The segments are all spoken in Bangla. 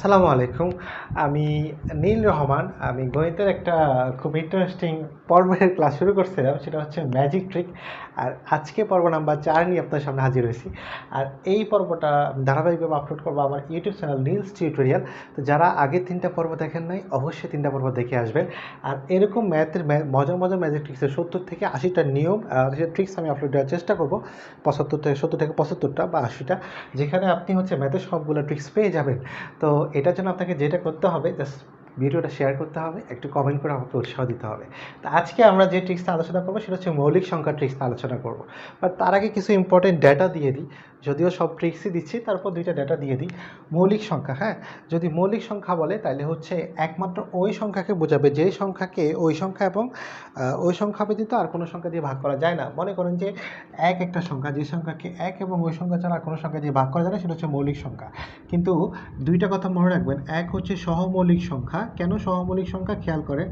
আসসালামু আলাইকুম। আমি নীল রহমান। আমি গণিতের একটা খুব ইন্টারেস্টিং পর্বের ক্লাস শুরু করছিলাম, সেটা হচ্ছে ম্যাজিক ট্রিক। আর আজকে পর্ব নাম্বার 4 নিয়ে আপনার সামনে হাজির হয়েছি। আর এই পর্বটা ধারাবাহিকভাবে আপলোড করবো আমার ইউটিউব চ্যানেল নিলস টিউটোরিয়াল। তো যারা আগের 3টা পর্ব দেখেন নাই, অবশ্যই 3টা পর্ব দেখে আসবেন। আর এরকম ম্যাথের মজার মজার ম্যাজিক ট্রিক্সের 70 থেকে 80টা নিয়ম ট্রিক্স আমি আপলোড দেওয়ার চেষ্টা করবো। 70 থেকে 75টা বা 80টা, যেখানে আপনি হচ্ছে ম্যাথের সবগুলো ট্রিক্স পেয়ে যাবেন। তো এটার জন্য আপনাকে যেটা করতে হবে, জাস্ট ভিডিওটা শেয়ার করতে হবে, একটু কমেন্ট করে আমাকে উৎসাহ দিতে হবে। তো আজকে আমরা যে ট্রিক্সটা আলোচনা করবো সেটা হচ্ছে মৌলিক সংখ্যার ট্রিক্সটা আলোচনা করবো। বাট তার আগে কিছু ইম্পর্টেন্ট ডেটা দিয়ে দিই। যদিও সব ট্রিক্সই দিচ্ছি, তারপর 2টা ডেটা দিয়ে দিই। মৌলিক সংখ্যা, হ্যাঁ, যদি মৌলিক সংখ্যা বলে তাহলে হচ্ছে একমাত্র ওই সংখ্যাকে বোঝাবে যেই সংখ্যাকে ওই সংখ্যা এবং ওই সংখ্যা ব্যতীত আর কোনো সংখ্যা দিয়ে ভাগ করা যায় না। মনে করেন যে একটা সংখ্যা, যে সংখ্যাকে এক এবং ওই সংখ্যা ছাড়া আর কোনো সংখ্যা দিয়ে ভাগ করা যায় না, সেটা হচ্ছে মৌলিক সংখ্যা। কিন্তু 2টা কথা মনে রাখবেন, এক হচ্ছে সহমৌলিক সংখ্যা। কেন সহমৌলিক সংখ্যা খেয়াল করেন,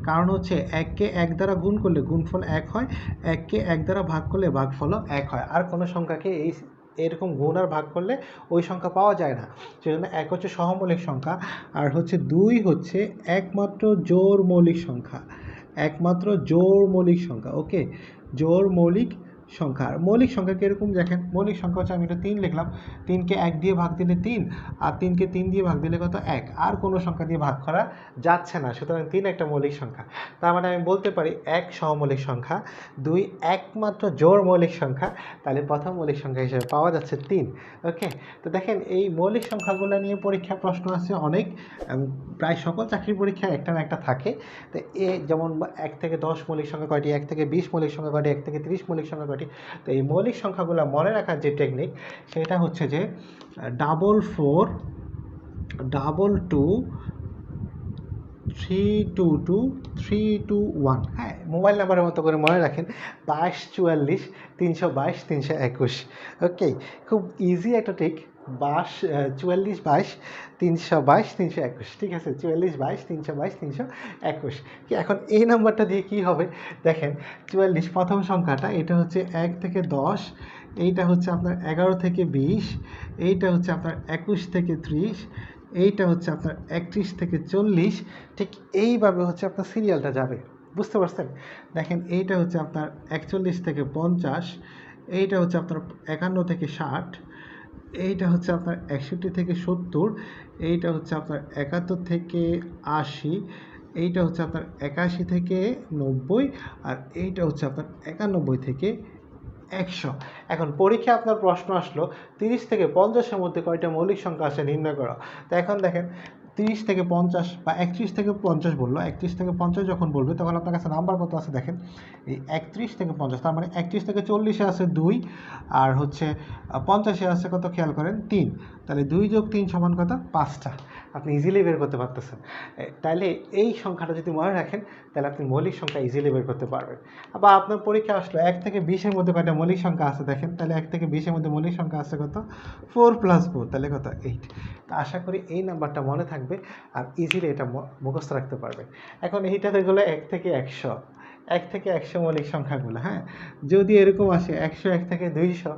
কারণ হচ্ছে এককে এক দ্বারা গুণ করলে গুণফল এক হয়, এককে এক দ্বারা ভাগ করলে ভাগফলও এক হয়। আর কোনো সংখ্যাকে এরকম গুণ আর ভাগ করলে ওই সংখ্যা পাওয়া যায় না। সেজন্য এক হচ্ছে সহমৌলিক সংখ্যা, আর হচ্ছে 2 হচ্ছে একমাত্র জোড় মৌলিক সংখ্যা। একমাত্র জোড় মৌলিক সংখ্যা, ওকে, জোড় মৌলিক সংখ্যা। আর মৌলিক সংখ্যা কীরকম দেখেন, মৌলিক সংখ্যা হচ্ছে, আমি এটা 3 লিখলাম, 3কে 1 দিয়ে ভাগ দিলে 3, আর 3কে 3 দিয়ে ভাগ দিলে কত, 1। আর কোনো সংখ্যা দিয়ে ভাগ করা যাচ্ছে না, সুতরাং 3 একটা মৌলিক সংখ্যা। তার মানে আমি বলতে পারি 1 সহমৌলিক সংখ্যা, 2 একমাত্র জোড় মৌলিক সংখ্যা, তাহলে প্রথম মৌলিক সংখ্যা হিসেবে পাওয়া যাচ্ছে 3। ওকে, তো দেখেন এই মৌলিক সংখ্যাগুলো নিয়ে পরীক্ষা প্রশ্ন আছে অনেক, প্রায় সকল চাকরির পরীক্ষায় একটা না একটা থাকে। তো যেমন 1 থেকে 10 মৌলিক সংখ্যা কয়টি, 1 থেকে 20 মৌলিক সংখ্যা কয়টি, 1 থেকে 30 মৌলিক সংখ্যা কয়টি। তো এই মৌলিক সংখ্যাগুলো মনে রাখার যে টেকনিক, সেটা হচ্ছে যে 4 2 322 321, হ্যাঁ, মোবাইল নাম্বারের মতো করে মনে রাখেন, 22 44 322 321। ওকে, খুব ইজি একটা ট্রিক। 44 22 322 321, ঠিক আছে, 44 22 322 321। এখন এই নাম্বারটা দিয়ে কি হবে দেখেন, 44 প্রথম সংখ্যাটা, এটা হচ্ছে 1 থেকে 10, এইটা হচ্ছে আপনার 11 থেকে 20, এইটা হচ্ছে আপনার 21 থেকে 30, এইটা হচ্ছে আপনার 31 থেকে 40। ঠিক এইভাবে হচ্ছে আপনার সিরিয়ালটা যাবে, বুঝতে পারছেন? দেখেন এইটা হচ্ছে আপনার 41 থেকে 50, এইটা হচ্ছে আপনার 51 থেকে 60, এইটা হচ্ছে আপনার 61 থেকে 70, এইটা হচ্ছে আপনার 71 থেকে 80, এইটা হচ্ছে আপনার 81 থেকে 90, আর এইটা হচ্ছে আপনার 91 থেকে 100। এখন পরীক্ষায় আপনার প্রশ্ন আসলো 30 থেকে 50-এর মধ্যে কয়টা মৌলিক সংখ্যা আছে নির্ণয় করা। তো এখন দেখেন 30 থেকে 50 বা 31 থেকে 50 বললো, 31 থেকে 50 যখন বলবে তখন আপনার কাছে নাম্বার কত আছে দেখেন, এই 31 থেকে 50, তার মানে 31 থেকে 40-এ আছে 2, আর হচ্ছে 50-এ আছে কত খেয়াল করেন, 3। তাহলে 2 যোগ 3 সমান কত, 5টা। আপনি ইজিলি বের করতে পারতেছেন। তাহলে এই সংখ্যাটা যদি মনে রাখেন, তাহলে আপনি মৌলিক সংখ্যা ইজিলি বের করতে পারবেন। আবার আপনার পরীক্ষা আসলো 1 থেকে 20-এর মধ্যে কয়টা মৌলিক সংখ্যা আছে দেখেন, তাহলে 1 থেকে 20-এর মধ্যে মৌলিক সংখ্যা আছে কত, 4 + 4, তাহলে কত, 8। তো আশা করি এই নাম্বারটা মনে থাকবে আর ইজিলি এটা মুখস্থ রাখতে পারবেন। এখন এইটাতে গেলো 1 থেকে 100, 1 থেকে 100 মৌলিক সংখ্যাগুলো, হ্যাঁ, যদি এরকম আসে 101 থেকে 200,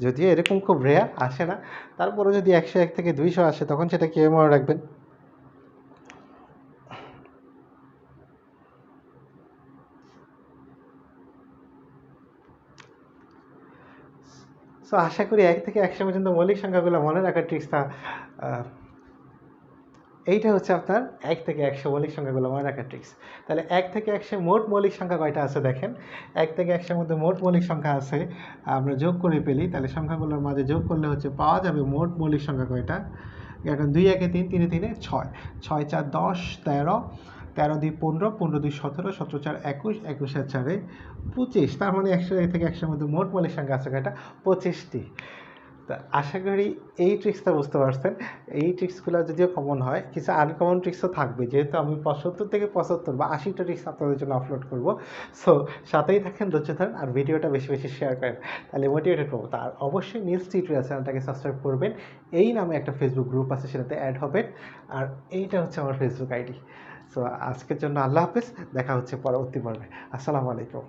যদিও এরকম খুব রেয়ার আসে না, তারপরে যদি 101 থেকে 200 আসে, তখন সেটা কীভাবে মনে রাখবেন? সো আশা করি 1 থেকে 100 পর্যন্ত মৌলিক সংখ্যাগুলো মনে রাখার ট্রিক্সটা, এইটা হচ্ছে আপনার 1 থেকে 100 মৌলিক সংখ্যাগুলো মনে রাখার ট্রিক্স। তাহলে 1 থেকে 100 মোট মৌলিক সংখ্যা কয়টা আছে দেখেন, 1 থেকে 100-এর মধ্যে মোট মৌলিক সংখ্যা আছে, আমরা যোগ করে ফেলি, তাহলে সংখ্যাগুলোর মাঝে যোগ করলে হচ্ছে পাওয়া যাবে মোট মৌলিক সংখ্যা কয়টা। এখন 2 1 3, 3 3 6, 6 4 10 13, 13 2 15, 15 2 17, 17 4 21, 21 আর 4 25। তার মানে 100 থেকে 100-এর মধ্যে মোট মৌলিক সংখ্যা আছে কয়টা, 25টি। তা আশা করি এই ট্রিক্সটা বুঝতে পারছেন। এই ট্রিক্সগুলো যদিও কমন হয়, কিছু আনকমন ট্রিক্সও থাকবে, যেহেতু আমি 75 থেকে 75 বা 80টা ট্রিক্স আপনাদের জন্য আপলোড করব। সো সাথেই থাকেন, ধৈর্য ধরেন, আর ভিডিওটা বেশি বেশি শেয়ার করেন, তাহলে মোটিভেটেড পাবো। তার অবশ্যই নিলস টিউটোরিয়াল চ্যানেলটাকে সাবস্ক্রাইব করবেন। এই নামে একটা ফেসবুক গ্রুপ আছে, সেটাতে অ্যাড হবেন, আর এইটা হচ্ছে আমার ফেসবুক আইডি। সো আজকের জন্য আল্লাহ হাফেজ, দেখা হচ্ছে পরবর্তী পর্বে। আসসালামু আলাইকুম।